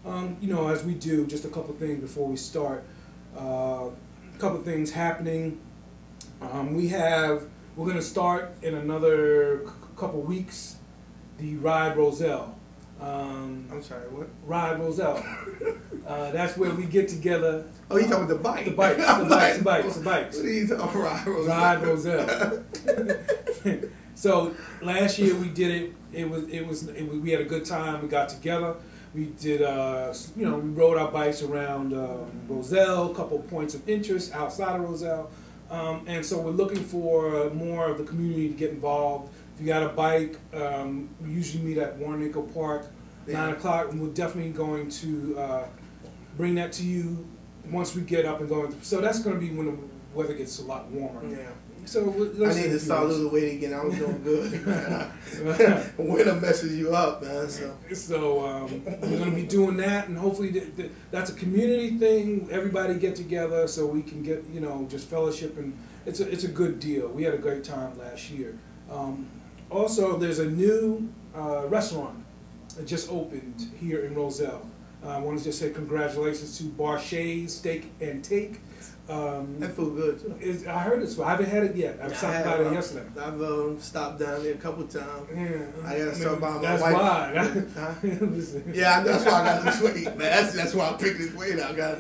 You know, as we do, just a couple things before we start. A couple things happening. We're going to start in another couple weeks the Ride Roselle. I'm sorry, what? Ride Roselle. That's where we get together. Oh, you talking about the bike? The bikes. What are you talking about? Ride Roselle. So last year we did it. We had a good time. We got together. We did, we rode our bikes around Roselle, a couple of points of interest outside of Roselle. And so we're looking for more of the community to get involved. If you got a bike, we usually meet at Warnaco Park, 9 o'clock, and we're definitely going to bring that to you once we get up and going. So that's going to be when the weather gets a lot warmer. Yeah. So I need to start losing weight again. I was doing good. Winter messes you up, man. So we're going to be doing that, and hopefully that's a community thing. Everybody get together so we can get, just fellowship, and it's a good deal. We had a great time last year. Also, there's a new restaurant that just opened here in Roselle. I want to just say congratulations to Barchet's Steak and Take. That food good too. I heard it's. I haven't had it yet. I stopped by it yesterday. I've stopped down there a couple times. Yeah, I gotta stop by my that's wife. Why. Yeah, that's why I got to lose weight, man. That's why I picked this weight. I got,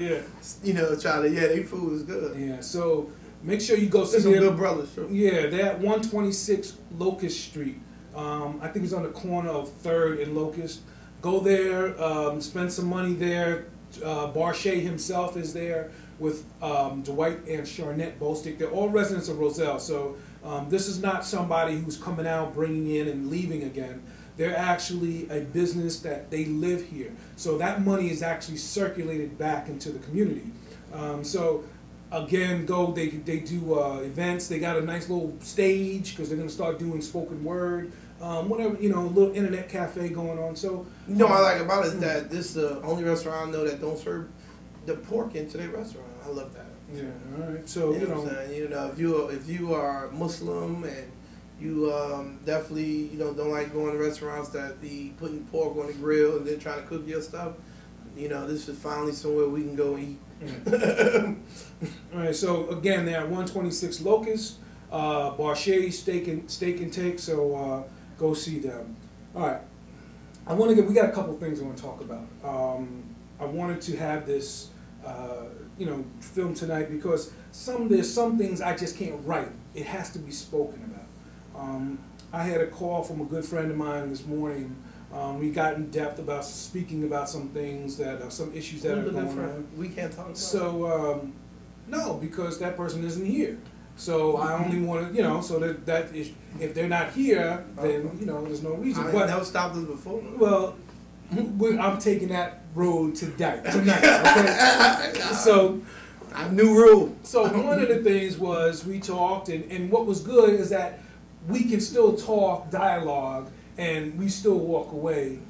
try to. Yeah, their food is good. Yeah, so make sure you go see some them. Good brothers too. Yeah, they're at 126 Locust Street. I think it's on the corner of 3rd and Locust. Go there, spend some money there. Barchet himself is there with Dwight and Charnette Bostick. They're all residents of Roselle, so this is not somebody who's coming out, bringing in, and leaving again. They're actually a business that they live here. So that money is actually circulated back into the community. So again, they do events. They got a nice little stage because they're going to start doing spoken word. Whatever, a little internet cafe going on. So what I like about it is that this is the only restaurant I know that don't serve the pork into their restaurant. I love that. Yeah, all right. So if you are Muslim and you definitely don't like going to restaurants that be putting pork on the grill and then trying to cook your stuff, this is finally somewhere we can go eat. All right. So again, they're at 126 Locust, Barchet Steak and Take. So go see them. All right. We got a couple things I want to talk about. I wanted to have this, film tonight because there's some things I just can't write. It has to be spoken about. I had a call from a good friend of mine this morning. We got in depth about speaking about some things some issues that are going on. We can't talk about. So no, because that person isn't here. So I only want to, so that is, if they're not here, then there's no reason. But never stopped us before. Well, I'm taking that road tonight. Okay? So, a new rule. So one of the things was we talked, and what was good is that we can still talk dialogue, and we still walk away,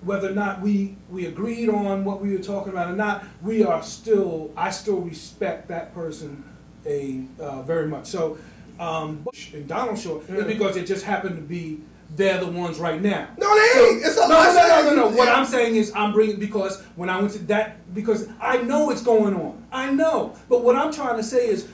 whether or not we agreed on what we were talking about or not. I still respect that person very much. So, and Donald Shore is because it just happened to be. They're the ones right now. No, they ain't. It's a no. What I'm saying is I'm bringing because when I went to that, because I know it's going on. I know. But what I'm trying to say is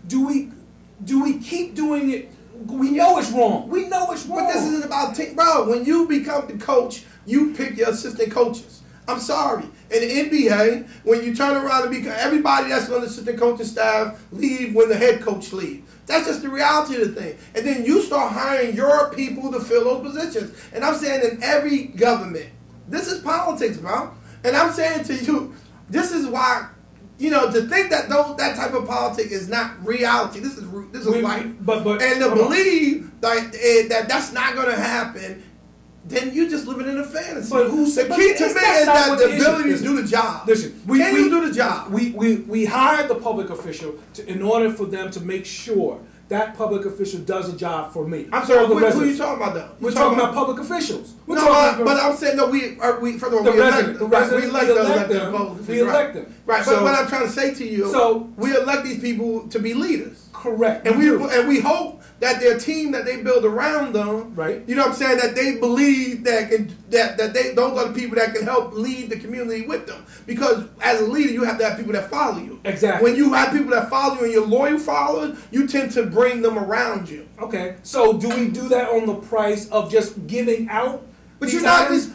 do we keep doing it? We know it's wrong. We know it's wrong. But this isn't about bro. When you become the coach, you pick your assistant coaches. I'm sorry. In the NBA, when you turn around and become everybody that's on the assistant coaching staff leave when the head coach leaves. That's just the reality of the thing. And then you start hiring your people to fill those positions. And I'm saying in every government, this is politics, bro. And I'm saying to you, this is why, to think that that type of politics is not reality. This is life. And to believe that that's not going to happen, then you're just living in a fantasy. But the key to me is that the ability to do the job. Listen, can you do the job? We hired the public official in order for them to make sure that public official does a job for me. I'm sorry, who are you talking about though? We're talking about public officials. But I'm saying we elect them. Right, but what I'm trying to say to you, we elect these people to be leaders. Correct. And we hope that their team that they build around them, Right. you know what I'm saying, that they believe that those are the people that can help lead the community with them. Because as a leader, you have to have people that follow you. Exactly. When you have people that follow you and you're loyal followers, you tend to bring them around you. Okay. So do we do that on the price of just giving out? But you're not this.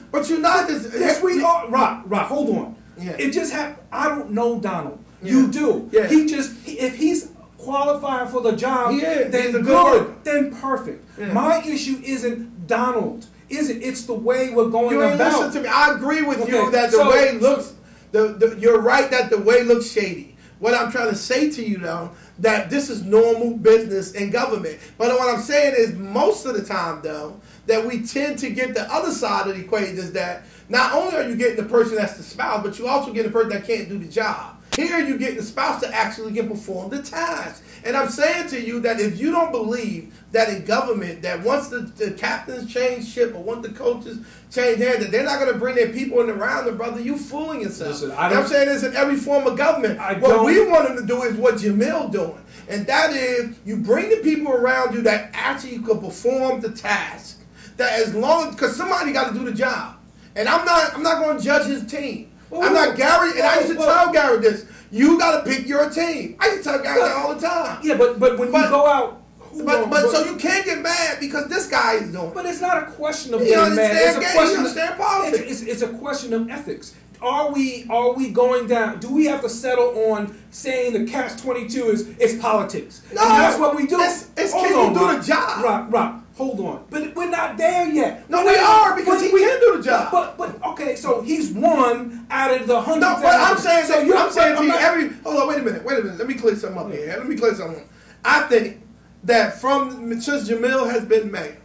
Yes, we are. Rock. Hold on. Yeah. It just happened. I don't know Donald. Yeah. You do. Yeah. If he's qualified for the job, Yeah, then he's a good good. worker. Then perfect. Yeah. My issue isn't Donald. It's the way we're going You ain't about. listen to me. I agree with Okay, you that the so- way looks. You're right that the way looks shady. What I'm trying to say to you though, that this is normal business in government. But what I'm saying is most of the time though, that we tend to get the other side of the equation is that not only are you getting the person that's the spouse, but you also get the person that can't do the job. Here you get the spouse that actually can perform the task. And I'm saying to you that if you don't believe that in government, that once the captains change ship or once the coaches change hands, that they're not going to bring their people in around them, brother, you fooling yourself. Listen, I'm saying this in every form of government. What don't- we want them to do is what Jamil doing. And that is, you bring the people around you that actually could perform the task. That as long, because somebody got to do the job. And I'm not going to judge his team. I'm not Gary, and I used to tell Gary this. You got to pick your team. I used to tell Gary that all the time. Yeah, but when you go out, so you can't get mad because this guy is doing. But it's not a question of You getting mad. It's a understand question. you understand politics. It's a question of ethics. Are we going down? Do we have to settle on saying the catch-22 is politics? No, and that's what we do. It's Hold can on, you do Rock. the job? Rock. Hold on. But we're not there yet. No, we are because he can do the job. But okay, so he's one out of the 100,000. No, but I'm saying So I'm saying to you not- every. Hold on, wait a minute. Let me clear something up here. Let me clear something up. I think that since Jamil has been mayor,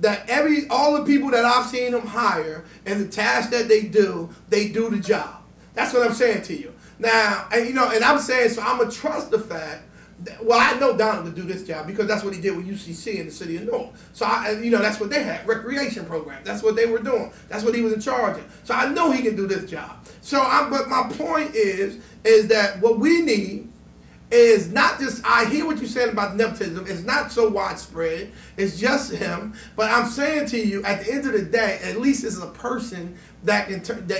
that all the people that I've seen him hire and the tasks that they do the job. That's what I'm saying to you. Now, and I'm saying, so I'm gonna trust the fact. Well, I know Donald would do this job because that's what he did with UCC in the city of Newark. So that's what they had, recreation programs. That's what they were doing. That's what he was in charge of. So I know he can do this job. But my point is that what we need is not just, I hear what you're saying about nepotism. It's not so widespread. It's just him. But I'm saying to you, at the end of the day, at least it's a person that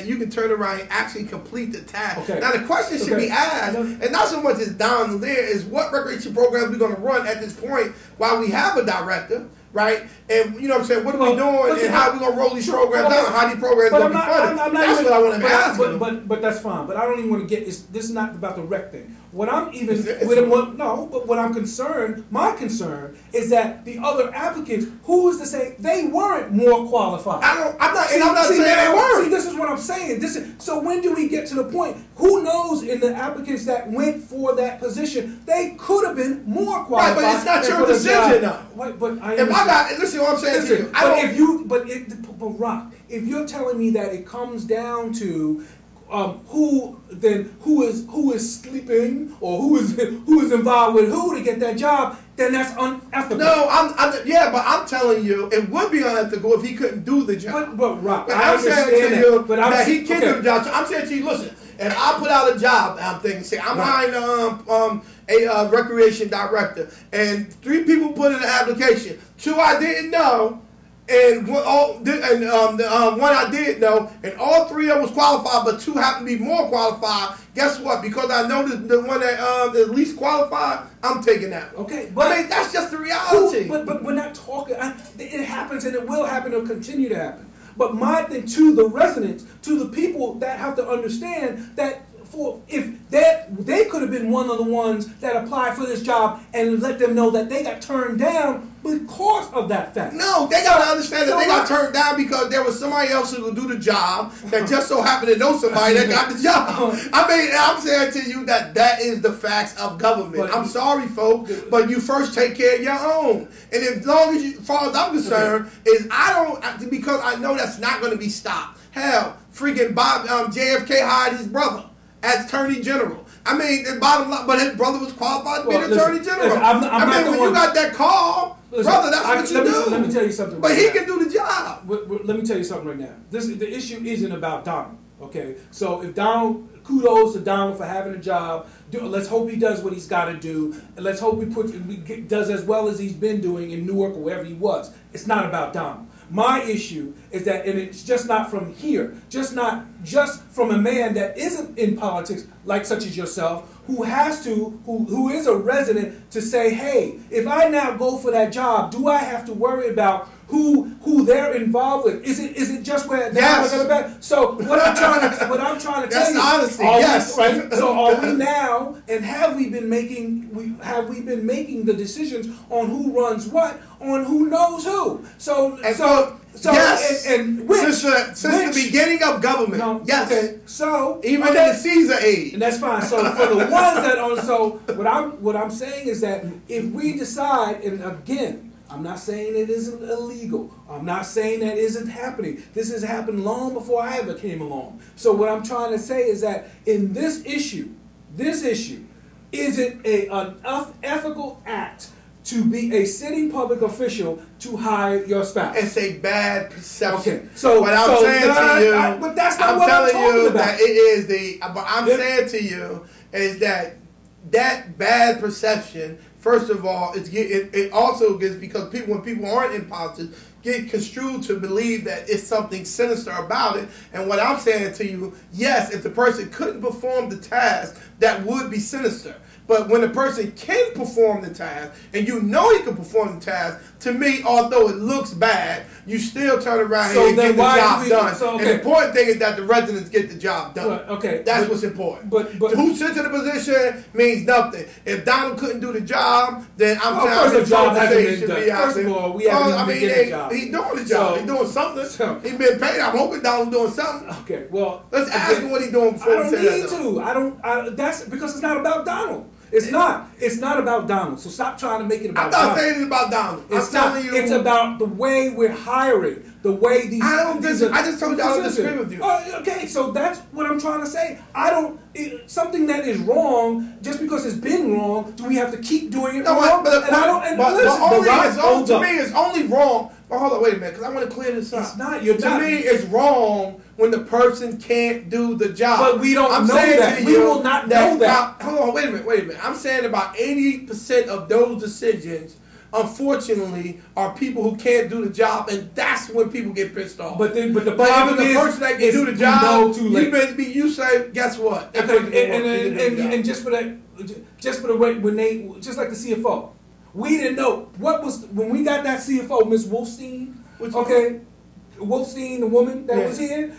you can turn around and actually complete the task. Okay. Now the question should be asked, and not so much as down there, is what recreation programs we're going to run at this point while we have a director, right? And you know what I'm saying, what are we doing and how are we going to roll these programs out, how these programs going to be funded. That's what I want to ask you. But that's fine. But I don't even want to get this is not about the rec thing. What I'm even what I'm concerned, my concern is that the other applicants, who is to say they weren't more qualified? I'm not saying they weren't. See, this is what I'm saying. So when do we get to the point? Who knows in the applicants that went for that position, they could have been more qualified. Right, but it's not your decision though. Right, but listen what I'm saying to you. But Rock, if you're telling me that it comes down to who is sleeping or who is involved with who to get that job, then that's unethical. No, but I'm telling you, it would be unethical if he couldn't do the job. But Rock, but I'm saying to you that he can okay. do the job. So I'm saying to you, listen, if I put out a job, I'm thinking, say I'm hiring a recreation director, and 3 people put in an application, 2 I didn't know. And one I did know, and all 3 of them was qualified, but 2 happened to be more qualified. Guess what? Because I know the one that is least qualified, I'm taking that one. Okay, but I mean that's just the reality. But we're not talking. It happens, and it will happen. It'll continue to happen. But my thing to the residents, to the people that have to understand that. If they could have been one of the ones that applied for this job and let them know that they got turned down because of that fact. No, they got to understand that they got turned down because there was somebody else who could do the job that just so happened to know somebody that got the job. I mean, I'm saying to you that is the facts of government. I'm sorry, folks, but you first take care of your own. And as long as as far as I'm concerned, because I know that's not going to be stopped. Hell, freaking JFK hired his brother as Attorney General. I mean, the bottom line, but his brother was qualified to be the Attorney General. When you got that call, brother, that's what you do. Let me tell you something. But he can do the job. Let me tell you something right now. The issue isn't about Donald. Okay, so if Donald, kudos to Donald for having a job. Let's hope he does what he's got to do, and let's hope does as well as he's been doing in Newark or wherever he was. It's not about Donald. My issue is that, and it's just not from here, just from a man that isn't in politics, like such as yourself, who is a resident, to say, hey, if I now go for that job, do I have to worry about who they're involved with? Is it just where yes. So what I'm trying to tell you, honesty. Yes. Right? So are we now, and have we been making the decisions on who runs what, on who knows who? So yes. and which, since the beginning of government. No, yes. Okay. So even in the Caesar age. And that's fine. So for the ones that are, so what I'm saying is that if we decide, and again, I'm not saying it isn't illegal. I'm not saying that isn't happening. This has happened long before I ever came along. So what I'm trying to say is that in this issue, is it an ethical act to be a sitting public official to hire your spouse? It's a bad perception. Okay, so what I'm saying to you, but that's not I'm what I'm telling talking you about. that it is the. But I'm saying to you is that bad perception. First of all, it also gets, because when people aren't in politics, get construed to believe that it's something sinister about it. And what I'm saying to you, yes, if the person couldn't perform the task, that would be sinister. But when a person can perform the task, and you know he can perform the task, to me, although it looks bad, you still turn around here and get the job done. So, okay. And the important thing is that the residents get the job done. Right, okay. That's what's important. But who sits in the position means nothing. If Donald couldn't do the job, then I'm saying the job hasn't been done. be out First there. of all, we haven't even been getting a job. He's doing the job. He's doing something. He's been paid. I'm hoping Donald's doing something. Okay, well, let's ask him what he's doing before we say that. I don't need to. That's because it's not about Donald. It's not. It's not about Donald. So stop trying to make it about Donald. I'm not saying it's about Donald. I'm telling you. It's about the way we're hiring, the way these. I just told you I don't disagree with you. Okay, so that's what I'm trying to say. Something that is wrong, just because it's been wrong, do we have to keep doing it wrong? To me, it's only wrong. But hold on, wait a minute, because I want to clear this up. It's not. To me, it's wrong when the person can't do the job. But we don't know that. We will not know that. Hold on, wait a minute. I'm saying about 80% of those decisions, unfortunately, are people who can't do the job, and that's when people get pissed off. But the problem is, the person that can do the job, too late. You say, guess what? And just for the way just like the CFO. We didn't know when we got that CFO, Miss Wolfstein. Okay, Wolfstein, the woman that was here.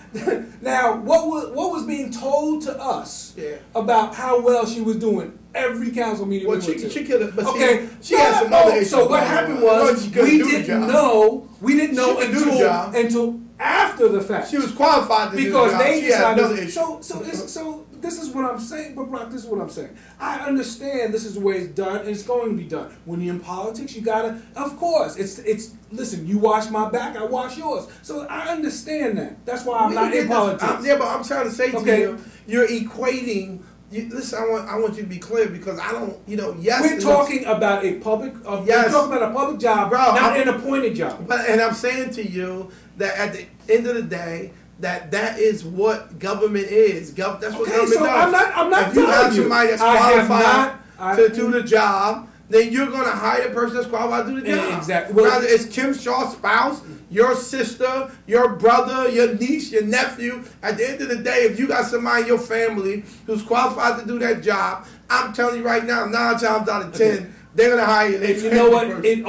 Now, what was being told to us about how well she was doing? Every council meeting. Well, she could have. Okay, she had some other issues. So what happened was we didn't know until after the fact. She was qualified to do the job. Because they decided. So this is what I'm saying, but Brock, this is what I'm saying. I understand this is the way it's done, and it's going to be done. When you're in politics, you gotta, of course, it's. Listen, you watch my back, I watch yours. So I understand that. That's why I'm not in politics. But I'm trying to say to you, you're equating. Listen, I want you to be clear, because I don't. Yes, we're talking about a public. We're talking about a public job, not an appointed job. And I'm saying to you that at the end of the day, that is what government is. That's what government does. I'm not if you have somebody that's qualified to do the job, then you're going to hire the person that's qualified to do the job. Exactly. Whether it's Kim Shaw's spouse, your sister, your brother, your niece, your nephew. At the end of the day, if you got somebody in your family who's qualified to do that job, I'm telling you right now, 9 times out of 10, they're going to hire you. And you know what? It's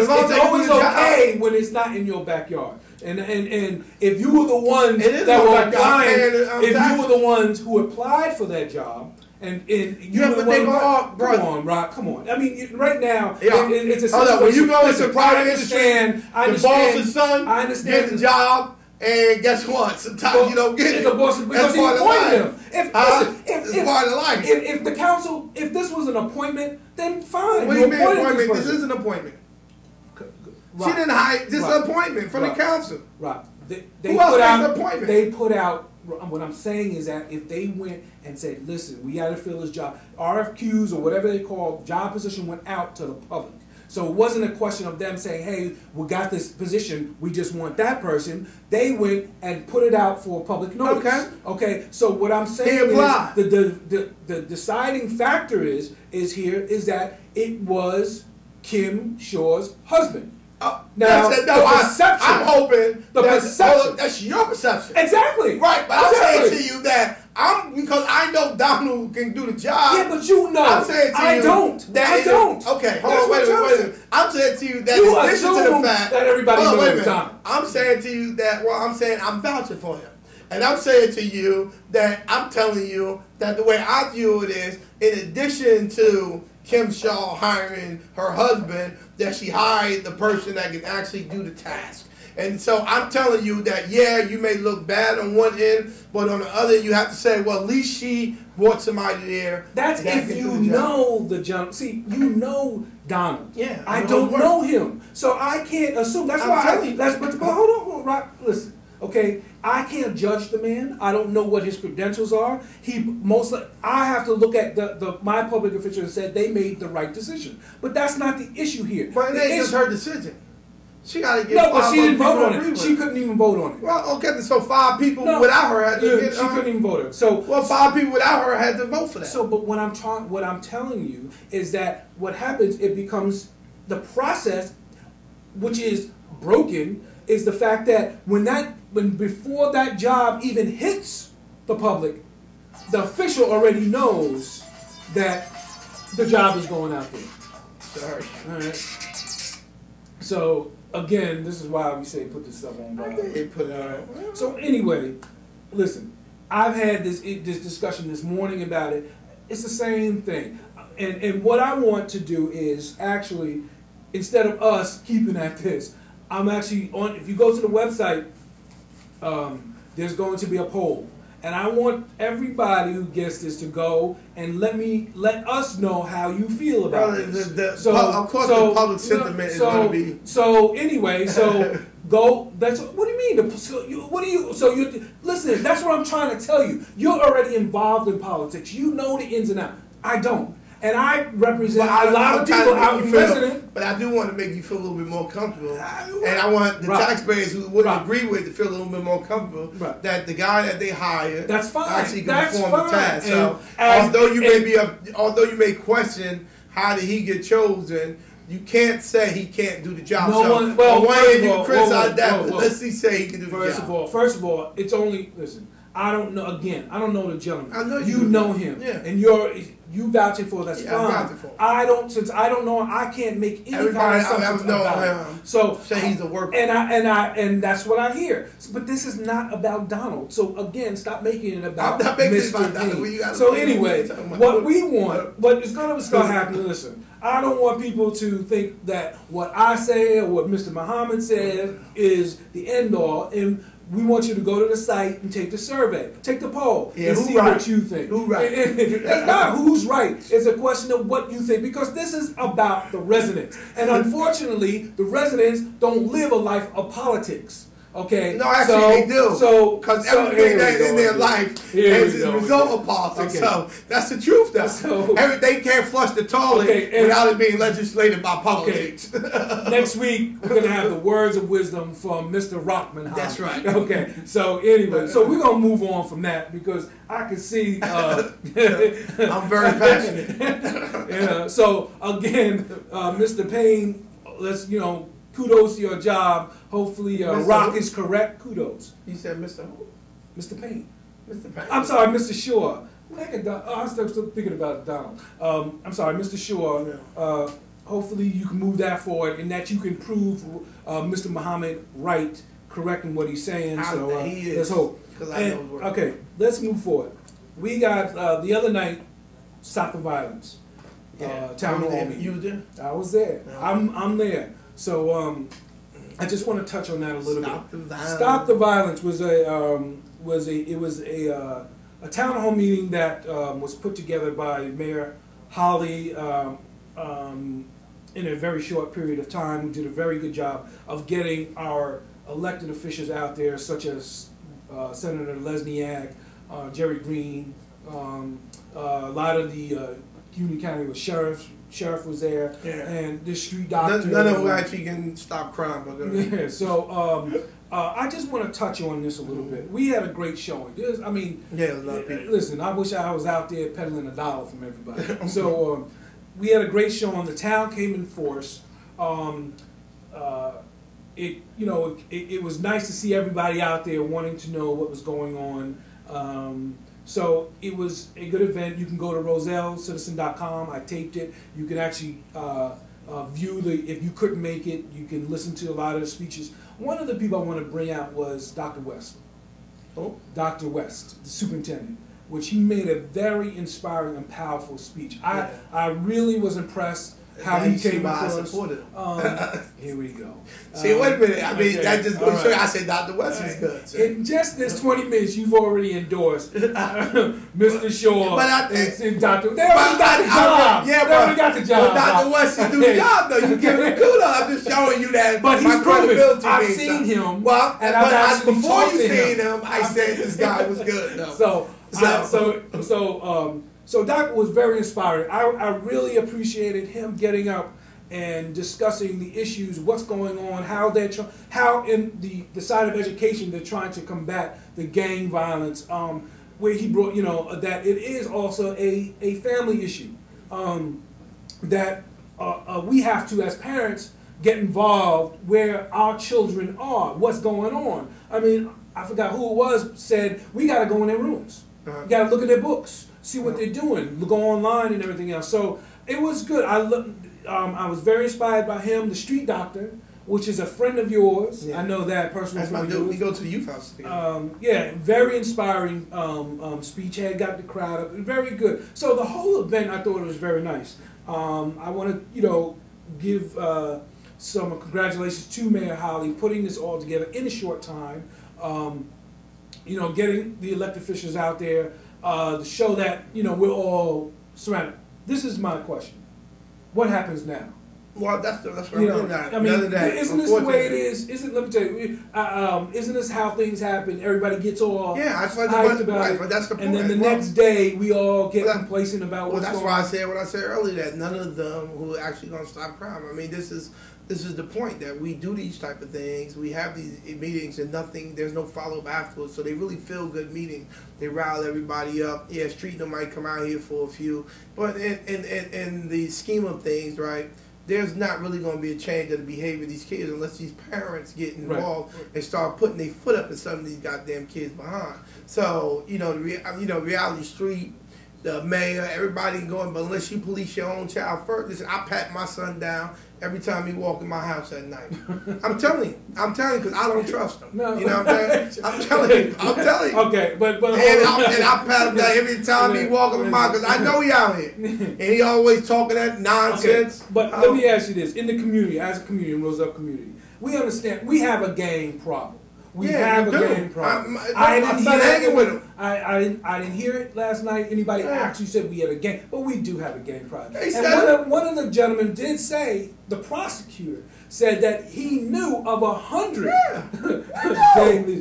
always okay when it's not in your backyard. And if you were the ones that were applying, if you were the ones who applied for that job, and you were the one, come on, Rock, come on. I mean, right now, it's a situation. When you go into private industry, the boss's son get the job, and guess what? Sometimes you don't get it. Because he appointed him. It's part of life. If the council, if this was an appointment, then fine. What do you mean appointment? This is an appointment. She didn't hire this appointment from the council. Right. They put out. What I'm saying is that if they went and said, "Listen, we got to fill this job," RFQs or whatever they call job position went out to the public. So it wasn't a question of them saying, hey, we got this position, we just want that person. They went and put it out for public notice. Okay. Okay. So what I'm saying is the deciding factor is that it was Kim Shaw's husband. Now, I'm hoping that's your perception. Exactly. Right, but I'm saying to you that because I know Donald can do the job. Yeah, but you know. I'm saying to you I don't. Okay, hold on, wait a minute. I'm saying to you that in addition to the fact that everybody knows Donald. I'm saying to you that I'm vouching for him. And I'm saying to you that I'm telling you that the way I view it is, in addition to Kim Shaw hiring her husband, that she hired the person that can actually do the task. And so I'm telling you that, yeah, you may look bad on one end, but on the other, you have to say, well, at least she brought somebody there. That's if you know the jump. See, you know Donald. Yeah. I don't know him. So I can't assume. That's why but hold on, Rock. Listen. Okay, I can't judge the man. I don't know what his credentials are. I have to look at my public officials and said they made the right decision. But that's not the issue here. But it ain't just her decision. She got to get. No, but she didn't vote on it. She couldn't even vote on it. Well, okay, so 5 people without her had to get. She couldn't even vote on it. So 5 people without her had to vote for that. So, but what I'm telling you is that what happens, it becomes the process, which is broken, is the fact that before that job even hits the public, the official already knows that the job is going out there. Sorry. All right. So again, this is why we say put this stuff on. Put it on. So anyway, listen. I've had this discussion this morning about it. It's the same thing, and what I want to do is actually, instead of us keeping at this, I'm actually on. If you go to the website, there's going to be a poll, and I want everybody who gets this to go and let us know how you feel about it. Of course, the public sentiment is going to be. So anyway, go. That's what do you mean? Listen. That's what I'm trying to tell you. You're already involved in politics. You know the ins and outs. I don't. And I represent a lot of people out in resident. But I do want to make you feel a little bit more comfortable. And I want the taxpayers who wouldn't agree with it to feel a little bit more comfortable that the guy that they hired actually can perform the task. So although you may question how did he get chosen, you can't say he can't do the job. On one hand you criticize that, but let's see say he can do the job. First of all, it's only I don't know. Again, I don't know the gentleman. I know you know him, and you vouching for that's fine. I'm vouching for him. Since I don't know him, I can't make any kind of assumptions about him. So say he's a worker, and that's what I hear. But this is not about Donald. So again, stop making it about Mr. Donald. So anyway, what we want, what is going to start happening? Listen, I don't want people to think that what I say or what Mr. Muhammad says is the end all. And we want you to go to the site and take the survey, take the poll, and see what you think. Who's right? It's not who's right. It's a question of what you think, because this is about the residents. And unfortunately, the residents don't live a life of politics. Okay. No, actually they do. So, because everything that's in their life is a result of politics. Okay. So that's the truth, though. So, everything can't flush the toilet without it being legislated by politics. Okay. Next week we're gonna have the words of wisdom from Mr. Rockman. That's right. Okay. So anyway, so we're gonna move on from that because I can see. I'm very passionate. Yeah. So again, Mr. Payne, let's kudos to your job. Hopefully, Rock is correct. Kudos. You said Mr. Who? Mr. Payne. Mr. Payne. I'm sorry, Mr. Shaw. I'm still thinking about Donald. I'm sorry, Mr. Shaw. Yeah. Hopefully, you can move that forward, and that you can prove Mr. Muhammad right, correcting what he's saying. So let's hope. Okay, let's move forward. We got the other night. Stop the Violence. Town hall meeting. You were there? I was there. No. I'm there. So I just want to touch on that a little bit. Stop the Violence was a town hall meeting that was put together by Mayor Holly in a very short period of time, who did a very good job of getting our elected officials out there, such as Senator Lesniak, Jerry Green, a lot of the Union County with sheriffs sheriff was there, Yeah. and the street doctor. None of them actually can stop crime. But yeah. So I just want to touch on this a little bit. We had a great showing. I mean, yeah, a lot of people. Listen, I wish I was out there peddling $1 from everybody. So we had a great showing. The town came in force. It was nice to see everybody out there wanting to know what was going on. So it was a good event. You can go to RoselleCitizen.com. I taped it. You can actually view if you couldn't make it, you can listen to a lot of the speeches. One of the people I want to bring out was Dr. West. Oh. Dr. West, the superintendent, which he made a very inspiring and powerful speech. I really was impressed how he came across. Here we go. See, wait a minute. I mean, okay. that just goes to show you. I said Dr. West is good. So. In just this 20 minutes, you've already endorsed Mr. Shaw and Dr. They already got the job. Yeah, they already got the job. But Dr. West is doing the job, though. You give him kudos. I'm just showing you that. But he's proven. I've seen something. him. Well, and I've actually before you seen him, I said this guy was good. Though. So Doc was very inspiring. I really appreciated him getting up and discussing the issues, what's going on, how in the side of education they're trying to combat the gang violence. Where he brought, that it is also a family issue. That we have to, as parents, get involved where our children are, what's going on. I mean, I forgot who it was said we got to go in their rooms. You got to look at their books, see what they're doing, go online and everything else. So it was good. I was very inspired by him. The street doctor, which is a friend of yours. Yeah. I know that personally. That's my dude. We go to the youth house together. Yeah, very inspiring speech. Had got the crowd up. Very good. So the whole event, I thought it was very nice. I want to, give some congratulations to Mayor Holly putting this all together in a short time. Getting the elected officials out there to show that we're all surrounded. This is my question: what happens now? Well, that's what I'm getting at. I mean, isn't this the way it is? Let me tell you, isn't this how things happen? Everybody gets all hyped about it, but that's the point. And then the next day, we all get complacent about what's going on. Well, that's why I said what I said earlier, that none of them who are actually going to stop crime. I mean, this is the point, that we do these type of things. We have these meetings and there's no follow-up afterwards. So they really feel good meetings. They rile everybody up. Yeah, street them might come out here for a few. But in the scheme of things, right, there's not really going to be a change of the behavior of these kids unless these parents get involved and start putting their foot up in some of these goddamn kids behind. So, Reality Street, the mayor, everybody going, but unless you police your own child first. Listen, I pat my son down every time he walk in my house at night. I'm telling you, because I don't trust him. No. You know what I'm saying? I'm telling you. Okay, but and I pat him down every time he walk in my house, because I know he out here. And he always talking that nonsense. Okay, but let me ask you this. In the community, as a community, in Roselle community, we understand we have a gang problem. We have a gang problem. I didn't hear it last night. Anybody actually said we had a gang, but we do have a gang problem. And one of the gentlemen did say, the prosecutor said that he knew of 100.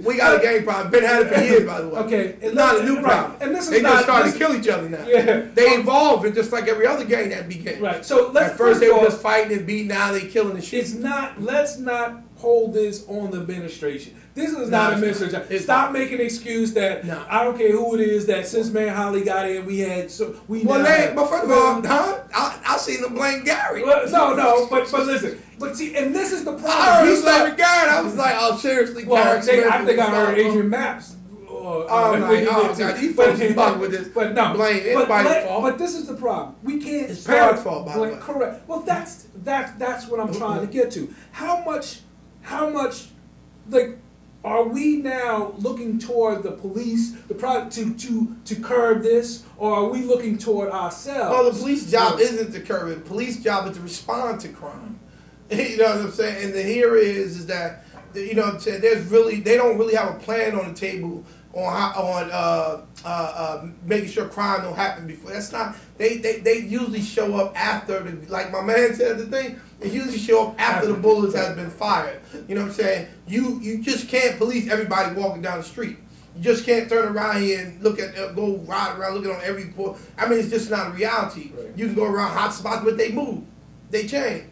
We got a gang problem. Been had it for years, by the way. Okay, it's not a new problem. And this is they just started to kill each other now. Yeah, they evolved, and just like every other gang that began. Right. So at first they were just fighting and beating. Now they killing and shit. Let's not hold this on the administration. This is not administration. Stop making an excuse that I don't care who it is, that since Mayor Holly got in, we had but first of all, I seen them blame Gary. But listen, but see, and this is the problem. I heard blaming Gary. I was like, oh, seriously, Gary. I think I heard Adrian Maps. God, these folks is fucking with this. But no, blame anybody's fault. But this is the problem. We can't. It's parents' fault, by the way. Correct. Well, that's what I'm trying to get to. How much, are we now looking toward the police, to curb this, or are we looking toward ourselves? Well, the police job isn't to curb it. The police job is to respond to crime. You know what I'm saying? And the here is that they don't really have a plan on the table on making sure crime don't happen before. That's not. They usually show up after like my man said the thing. They usually show up after the bullets has been fired. You know what I'm saying? You just can't police everybody walking down the street. You just can't turn around here and look at, go ride around looking on every port. I mean, it's just not a reality. Right. You can go around hot spots, but they move. They change.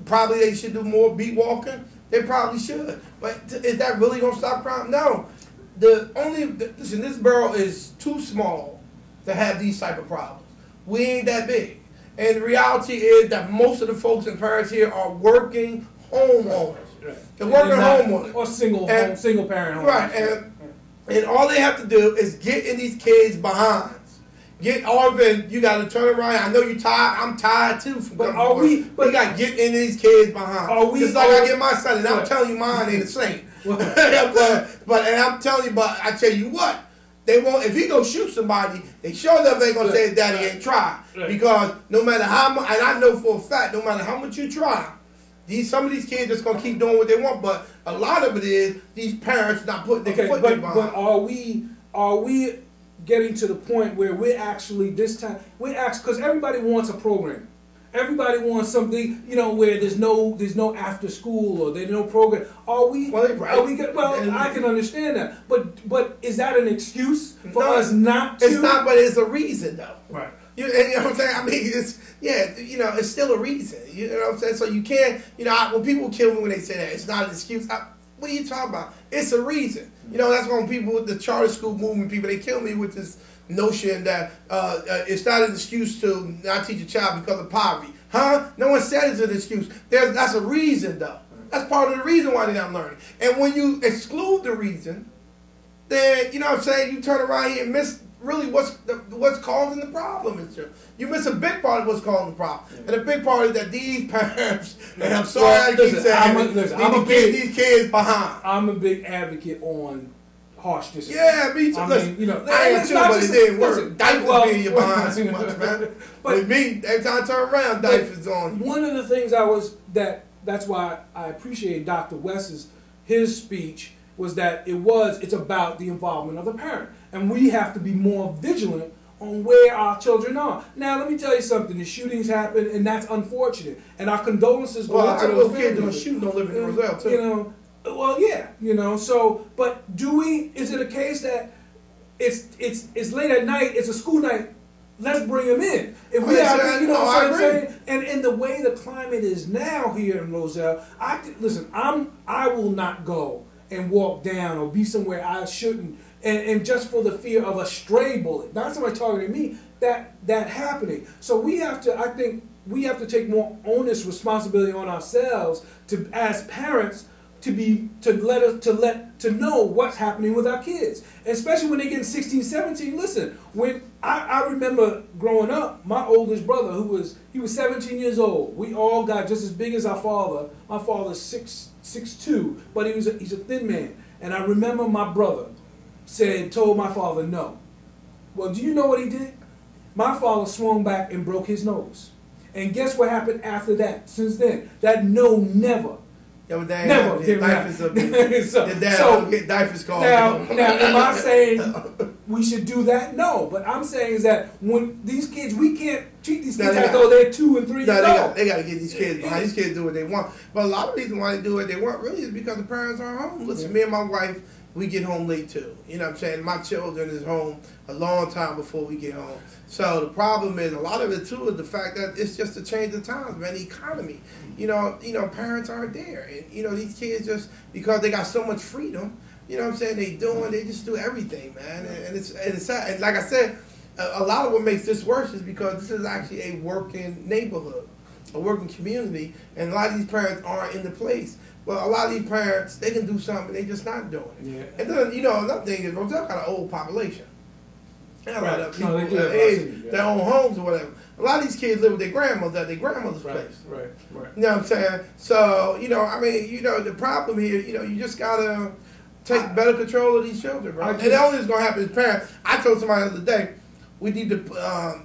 Probably they should do more beat walking. They probably should. But is that really going to stop crime? No. Listen, this borough is too small to have these type of problems. We ain't that big. And the reality is that most of the folks and parents here are working homeowners. Right. They're working homeowners. Or single parent homes. Right. And all they have to do is get in these kids' behinds. Get all of it. You got to turn around. I know you're tired. I'm tired too. But we got to get in these kids' behinds. Just like I get my son, and I'm telling you, mine ain't the same. but I'm telling you, but I tell you what, they won't. If he go shoot somebody, they sure enough ain't gonna say his daddy ain't tried. Because no matter how much, and I know for a fact, no matter how much you try, some of these kids just gonna keep doing what they want. But a lot of it is these parents not putting their foot in behind. But are we getting to the point where we're actually because everybody wants a program. Everybody wants something, where there's no after school or there's no program. Are we? Well, I can understand that, but is that an excuse for us not to? It's not, but it's a reason though. Right. You know what I'm saying? I mean, it's still a reason. You know what I'm saying? So you can't, when people kill me when they say that, it's not an excuse. What are you talking about? It's a reason. That's when people with the charter school movement, they kill me with this notion that it's not an excuse to not teach a child because of poverty. Huh? No one said it's an excuse. That's a reason, though. That's part of the reason why they're not learning. And when you exclude the reason, then, you turn around here and miss really what's causing the problem. You miss a big part of what's causing the problem. Yeah. And a big part is that these parents, and I'm sorry I keep saying, need to get these kids behind. I'm a big advocate on harsh discipline. Yeah, me too. I am too, but it didn't work. Diapers being your behind too much, man. But with me, every time I turn around, diapers on. One of the things that's why I appreciate Dr. West's his speech was that it's about the involvement of the parent. And we have to be more vigilant on where our children are. Now, let me tell you something. The shootings happen, and that's unfortunate. And our condolences go out to those kids who are shooting don't live in Roselle, too. Well, yeah, so, but is it a case that it's late at night, it's a school night, let's bring them in. If we have, what I'm saying? And in the way the climate is now here in Roselle, I will not go and walk down or be somewhere I shouldn't, and just for the fear of a stray bullet, not somebody targeting me, that happening. So I think we have to take more onus responsibility on ourselves as parents to know what's happening with our kids, especially when they get 16, 17. Listen, when I remember growing up, my oldest brother, he was 17 years old. We all got just as big as our father. My father's 6'2", but he's a thin man. And I remember my brother told my father no. Well, do you know what he did? My father swung back and broke his nose. And guess what happened after that? Since then, that no never. Never get diapers up get diapers called. Now, am I saying we should do that? No, but I'm saying is that when these kids, we can't treat these kids as though they're 2 and 3 years old. They got to get these kids behind. These kids do what they want. But a lot of reasons why they do what they want really is because the parents aren't home. Listen, me and my wife, we get home late too. You know what I'm saying? My children is home a long time before we get home. So the problem is, a lot of it too is the fact that it's just a change of times, man, the economy. Parents aren't there. And, these kids just, because they got so much freedom, you know what I'm saying, they just do everything, man. And it's sad. And like I said, a lot of what makes this worse is because this is actually a working neighborhood, a working community, and a lot of these parents aren't in the place. Well, a lot of these parents, they can do something, they're just not doing it. Yeah. And then, another thing is, Roselle got an old population. They have a lot of people their own homes or whatever. A lot of these kids live with their grandmothers at their grandmother's place. Right. You know what I'm saying? So, the problem here, you just got to take better control of these children, bro. And the only thing that's going to happen is parents. I told somebody the other day, we need to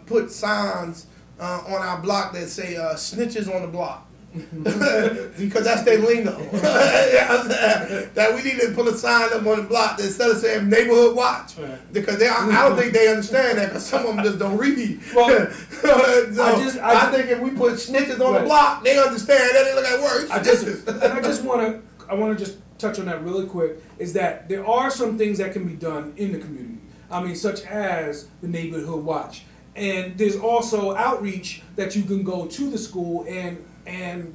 put signs on our block that say snitches on the block. Because that's their lingo. That we need to put a sign up on the block that instead of saying neighborhood watch, because I don't think they understand that, because some of them just don't read. Well, I think if we put snitches on the block, they understand that. They look at words. I want to just touch on that really quick, is that there are some things that can be done in the community. I mean, such as the neighborhood watch. And there's also outreach that you can go to the school and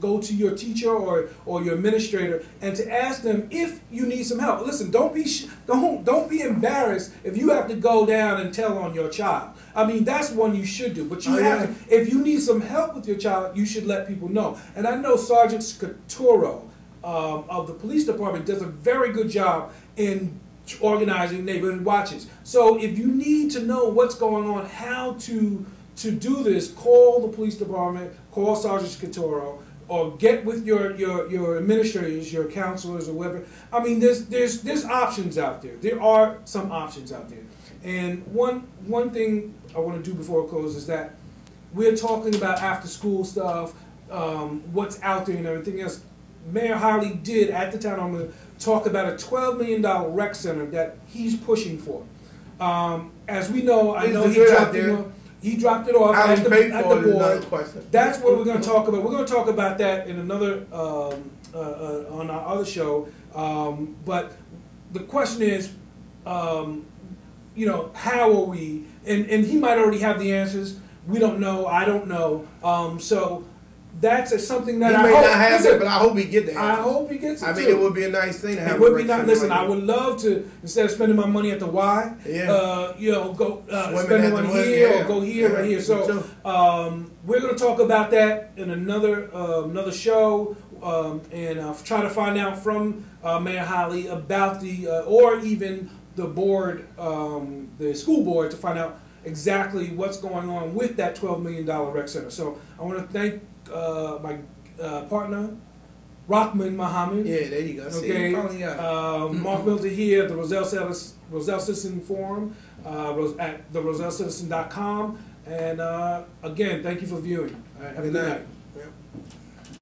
go to your teacher or your administrator and to ask them if you need some help. Listen, don't be embarrassed if you have to go down and tell on your child. I mean, that's one you should do. But you have to, if you need some help with your child, you should let people know. And I know Sergeant Scatoro of the police department does a very good job in organizing neighborhood watches. So if you need to know what's going on, how to do this, call the police department, call Sergeant Scatoro, or get with your administrators, your counselors, or whatever. I mean, there's options out there. There are some options out there. And one thing I want to do before I close is that we're talking about after school stuff, what's out there and everything else. Mayor Holly did at the town hall talk about a $12 million rec center that he's pushing for. As we know, I know he dropped it off at the board. That's what we're going to talk about. We're going to talk about that in another on our other show. But the question is, you know, how are we? And he might already have the answers. We don't know. I don't know. So that's something that he may not have it, but I hope he gets the answers. I hope he gets it. I mean, it would be a nice thing to have. It would be nice. Listen, I would love to, instead of spending my money at the Y, you know, go spend money here or go here right here. So we're going to talk about that in another show, and try to find out from Mayor Holly about the or even the board, the school board, to find out exactly what's going on with that $12 million rec center. So I want to thank my partner, Rahman Muhammad. Yeah, there you go. Okay, Mark Milton here at the Roselle Citizen Forum at the RoselleCitizen.com. And again, thank you for viewing. Have a good night.